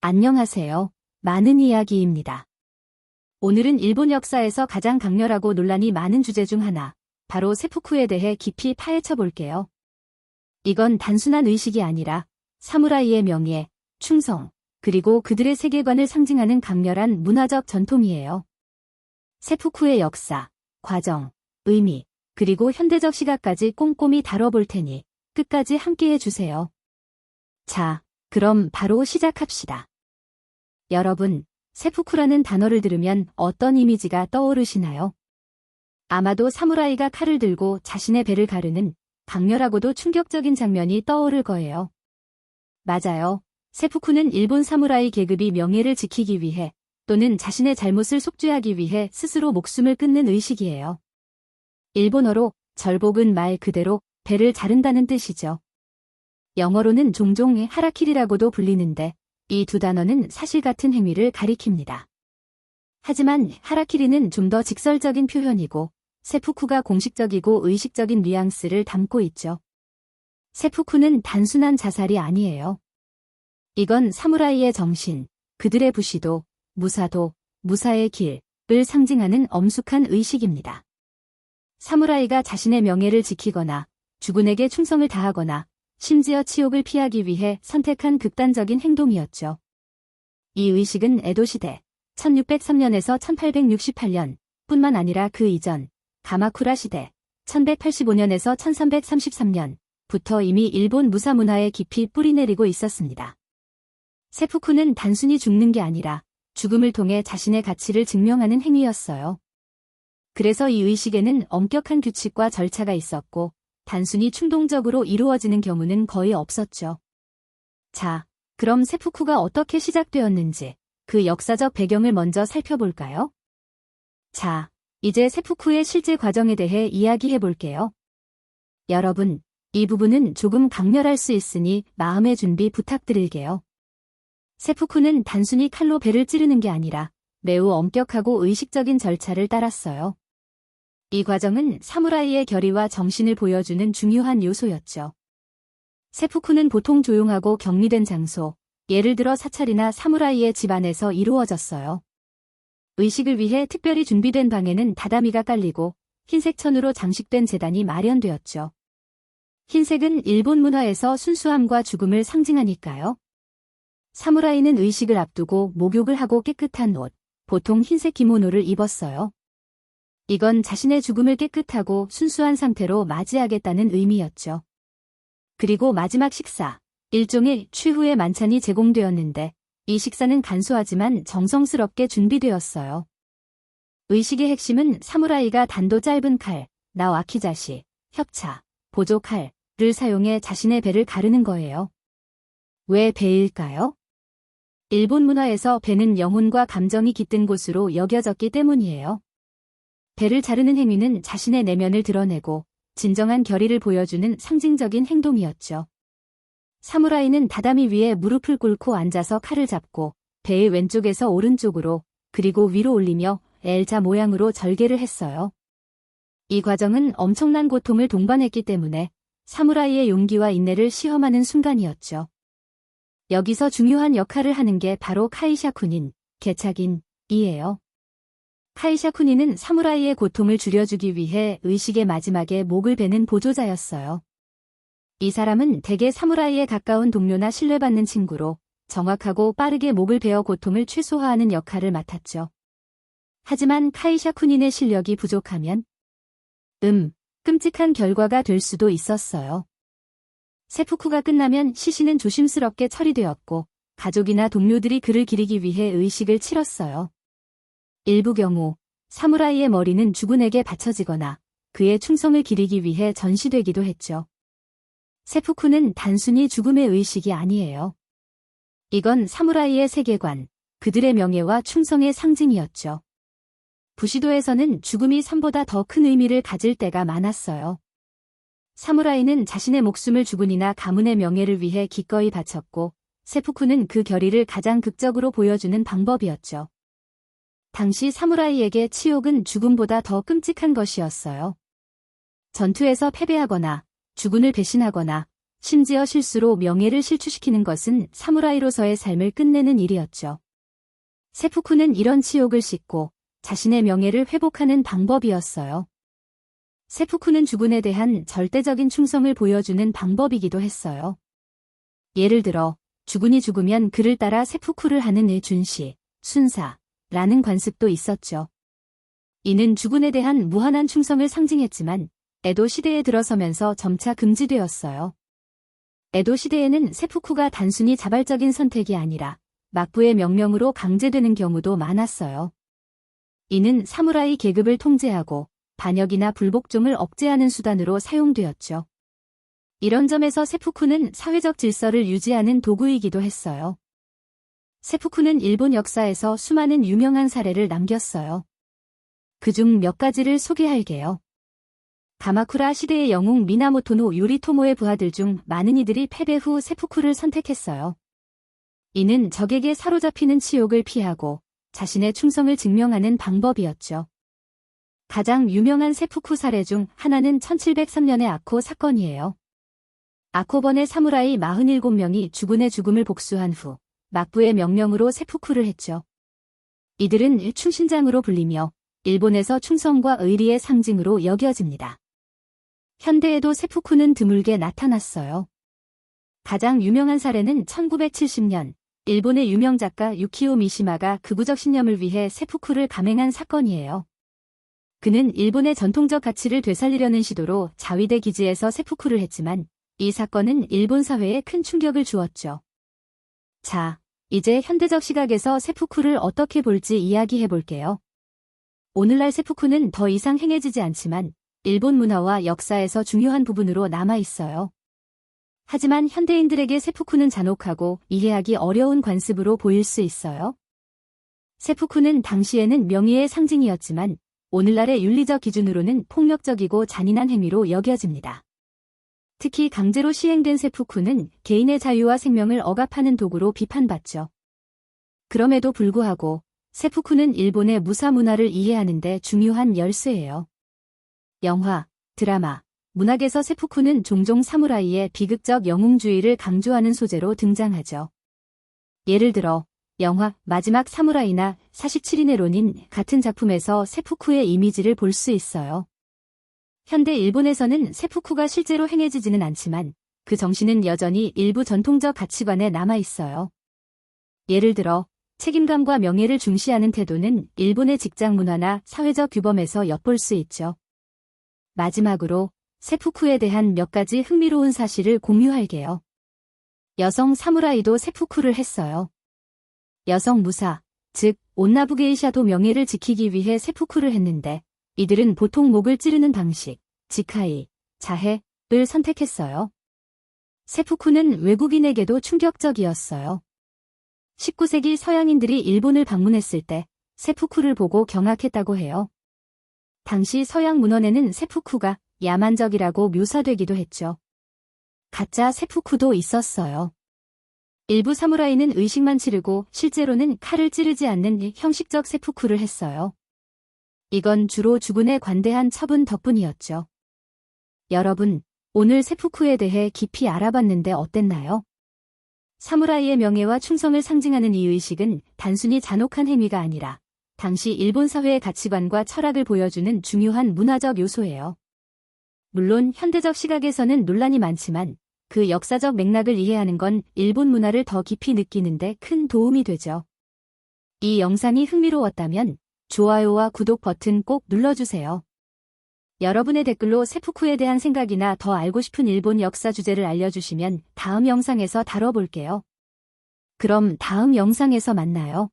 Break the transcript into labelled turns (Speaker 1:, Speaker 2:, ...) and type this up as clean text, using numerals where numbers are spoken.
Speaker 1: 안녕하세요. 많은 이야기입니다. 오늘은 일본 역사에서 가장 강렬하고 논란이 많은 주제 중 하나, 바로 세푸쿠에 대해 깊이 파헤쳐 볼게요. 이건 단순한 의식이 아니라 사무라이의 명예, 충성, 그리고 그들의 세계관을 상징하는 강렬한 문화적 전통이에요. 세푸쿠의 역사, 과정, 의미, 그리고 현대적 시각까지 꼼꼼히 다뤄볼 테니 끝까지 함께해 주세요. 자, 그럼 바로 시작합시다. 여러분, 세푸쿠라는 단어를 들으면 어떤 이미지가 떠오르시나요? 아마도 사무라이가 칼을 들고 자신의 배를 가르는 강렬하고도 충격적인 장면이 떠오를 거예요. 맞아요. 세푸쿠는 일본 사무라이 계급이 명예를 지키기 위해 또는 자신의 잘못을 속죄하기 위해 스스로 목숨을 끊는 의식이에요. 일본어로 절복은 말 그대로 배를 자른다는 뜻이죠. 영어로는 종종 하라키리라고도 불리는데 이 두 단어는 사실 같은 행위를 가리킵니다. 하지만 하라키리는 좀 더 직설적인 표현이고 세푸쿠가 공식적이고 의식적인 뉘앙스를 담고 있죠. 세푸쿠는 단순한 자살이 아니에요. 이건 사무라이의 정신, 그들의 부시도, 무사도, 무사의 길을 상징하는 엄숙한 의식입니다. 사무라이가 자신의 명예를 지키거나 주군에게 충성을 다하거나 심지어 치욕을 피하기 위해 선택한 극단적인 행동이었죠. 이 의식은 에도시대 1603년에서 1868년 뿐만 아니라 그 이전 가마쿠라 시대 1185년에서 1333년부터 이미 일본 무사 문화에 깊이 뿌리내리고 있었습니다. 세푸쿠는 단순히 죽는 게 아니라 죽음을 통해 자신의 가치를 증명하는 행위였어요. 그래서 이 의식에는 엄격한 규칙과 절차가 있었고 단순히 충동적으로 이루어지는 경우는 거의 없었죠. 자, 그럼 세푸쿠가 어떻게 시작되었는지 그 역사적 배경을 먼저 살펴볼까요? 자, 이제 세푸쿠의 실제 과정에 대해 이야기해 볼게요. 여러분, 이 부분은 조금 강렬할 수 있으니 마음의 준비 부탁드릴게요. 세푸쿠는 단순히 칼로 배를 찌르는 게 아니라 매우 엄격하고 의식적인 절차를 따랐어요. 이 과정은 사무라이의 결의와 정신을 보여주는 중요한 요소였죠. 세푸쿠는 보통 조용하고 격리된 장소, 예를 들어 사찰이나 사무라이의 집안에서 이루어졌어요. 의식을 위해 특별히 준비된 방에는 다다미가 깔리고 흰색 천으로 장식된 제단이 마련되었죠. 흰색은 일본 문화에서 순수함과 죽음을 상징하니까요. 사무라이는 의식을 앞두고 목욕을 하고 깨끗한 옷, 보통 흰색 기모노를 입었어요. 이건 자신의 죽음을 깨끗하고 순수한 상태로 맞이하겠다는 의미였죠. 그리고 마지막 식사, 일종의 최후의 만찬이 제공되었는데 이 식사는 간소하지만 정성스럽게 준비되었어요. 의식의 핵심은 사무라이가 단도 짧은 칼, 나와키자시, 협차, 보조칼을 사용해 자신의 배를 가르는 거예요. 왜 배일까요? 일본 문화에서 배는 영혼과 감정이 깃든 곳으로 여겨졌기 때문이에요. 배를 자르는 행위는 자신의 내면을 드러내고 진정한 결의를 보여주는 상징적인 행동이었죠. 사무라이는 다다미 위에 무릎을 꿇고 앉아서 칼을 잡고 배의 왼쪽에서 오른쪽으로 그리고 위로 올리며 L자 모양으로 절개를 했어요. 이 과정은 엄청난 고통을 동반했기 때문에 사무라이의 용기와 인내를 시험하는 순간이었죠. 여기서 중요한 역할을 하는 게 바로 카이샤쿠닌, 개착인이에요. 카이샤쿠니는 사무라이의 고통을 줄여주기 위해 의식의 마지막에 목을 베는 보조자였어요. 이 사람은 대개 사무라이에 가까운 동료나 신뢰받는 친구로 정확하고 빠르게 목을 베어 고통을 최소화하는 역할을 맡았죠. 하지만 카이샤쿠닌의 실력이 부족하면 끔찍한 결과가 될 수도 있었어요. 세푸쿠가 끝나면 시신은 조심스럽게 처리되었고 가족이나 동료들이 그를 기리기 위해 의식을 치렀어요. 일부 경우 사무라이의 머리는 주군에게 바쳐지거나 그의 충성을 기리기 위해 전시되기도 했죠. 세푸쿠는 단순히 죽음의 의식이 아니에요. 이건 사무라이의 세계관, 그들의 명예와 충성의 상징이었죠. 부시도에서는 죽음이 삶보다 더 큰 의미를 가질 때가 많았어요. 사무라이는 자신의 목숨을 주군이나 가문의 명예를 위해 기꺼이 바쳤고 세푸쿠는 그 결의를 가장 극적으로 보여주는 방법이었죠. 당시 사무라이에게 치욕은 죽음보다 더 끔찍한 것이었어요. 전투에서 패배하거나 주군을 배신하거나 심지어 실수로 명예를 실추시키는 것은 사무라이로서의 삶을 끝내는 일이었죠. 세푸쿠는 이런 치욕을 씻고 자신의 명예를 회복하는 방법이었어요. 세푸쿠는 주군에 대한 절대적인 충성을 보여주는 방법이기도 했어요. 예를 들어 주군이 죽으면 그를 따라 세푸쿠를 하는 준시, 순사라는 관습도 있었죠. 이는 주군에 대한 무한한 충성을 상징했지만 에도 시대에 들어서면서 점차 금지되었어요. 에도 시대에는 세푸쿠가 단순히 자발적인 선택이 아니라 막부의 명령으로 강제되는 경우도 많았어요. 이는 사무라이 계급을 통제하고 반역이나 불복종을 억제하는 수단으로 사용되었죠. 이런 점에서 세푸쿠는 사회적 질서를 유지하는 도구이기도 했어요. 세푸쿠는 일본 역사에서 수많은 유명한 사례를 남겼어요. 그중 몇 가지를 소개할게요. 가마쿠라 시대의 영웅 미나모토노 요리토모의 부하들 중 많은 이들이 패배 후 세푸쿠를 선택했어요. 이는 적에게 사로잡히는 치욕을 피하고 자신의 충성을 증명하는 방법이었죠. 가장 유명한 세푸쿠 사례 중 하나는 1703년의 아코 사건이에요. 아코번의 사무라이 47명이 주군의 죽음을 복수한 후 막부의 명령으로 세푸쿠를 했죠. 이들은 충신장으로 불리며 일본에서 충성과 의리의 상징으로 여겨집니다. 현대에도 세푸쿠는 드물게 나타났어요. 가장 유명한 사례는 1970년 일본의 유명 작가 유키오 미시마가 극우적 신념을 위해 세푸쿠를 감행한 사건이에요. 그는 일본의 전통적 가치를 되살리려는 시도로 자위대 기지에서 세푸쿠를 했지만 이 사건은 일본 사회에 큰 충격을 주었죠. 자, 이제 현대적 시각에서 세푸쿠를 어떻게 볼지 이야기해 볼게요. 오늘날 세푸쿠는 더 이상 행해지지 않지만 일본 문화와 역사에서 중요한 부분으로 남아 있어요. 하지만 현대인들에게 세푸쿠는 잔혹하고 이해하기 어려운 관습으로 보일 수 있어요. 세푸쿠는 당시에는 명예의 상징이었지만 오늘날의 윤리적 기준으로는 폭력적이고 잔인한 행위로 여겨집니다. 특히 강제로 시행된 세푸쿠는 개인의 자유와 생명을 억압하는 도구로 비판받죠. 그럼에도 불구하고 세푸쿠는 일본의 무사 문화를 이해하는 데 중요한 열쇠예요. 영화, 드라마, 문학에서 세푸쿠는 종종 사무라이의 비극적 영웅주의를 강조하는 소재로 등장하죠. 예를 들어 영화 마지막 사무라이나 47인의 론인 같은 작품에서 세푸쿠의 이미지를 볼 수 있어요. 현대 일본에서는 세푸쿠가 실제로 행해지지는 않지만 그 정신은 여전히 일부 전통적 가치관에 남아 있어요. 예를 들어 책임감과 명예를 중시하는 태도는 일본의 직장 문화나 사회적 규범에서 엿볼 수 있죠. 마지막으로 세푸쿠에 대한 몇 가지 흥미로운 사실을 공유할게요. 여성 사무라이도 세푸쿠를 했어요. 여성 무사, 즉 온나부 게이샤도 명예를 지키기 위해 세푸쿠를 했는데 이들은 보통 목을 찌르는 방식, 지카이, 자해를 선택했어요. 세푸쿠는 외국인에게도 충격적이었어요. 19세기 서양인들이 일본을 방문했을 때 세푸쿠를 보고 경악했다고 해요. 당시 서양 문헌에는 세푸쿠가 야만적이라고 묘사되기도 했죠. 가짜 세푸쿠도 있었어요. 일부 사무라이는 의식만 치르고 실제로는 칼을 찌르지 않는 형식적 세푸쿠를 했어요. 이건 주로 주군에 관대한 처분 덕분이었죠. 여러분, 오늘 세푸쿠에 대해 깊이 알아봤는데 어땠나요? 사무라이의 명예와 충성을 상징하는 이 의식은 단순히 잔혹한 행위가 아니라 당시 일본 사회의 가치관과 철학을 보여주는 중요한 문화적 요소예요. 물론 현대적 시각에서는 논란이 많지만 그 역사적 맥락을 이해하는 건 일본 문화를 더 깊이 느끼는데 큰 도움이 되죠. 이 영상이 흥미로웠다면 좋아요와 구독 버튼 꼭 눌러주세요. 여러분의 댓글로 세푸쿠에 대한 생각이나 더 알고 싶은 일본 역사 주제를 알려주시면 다음 영상에서 다뤄볼게요. 그럼 다음 영상에서 만나요.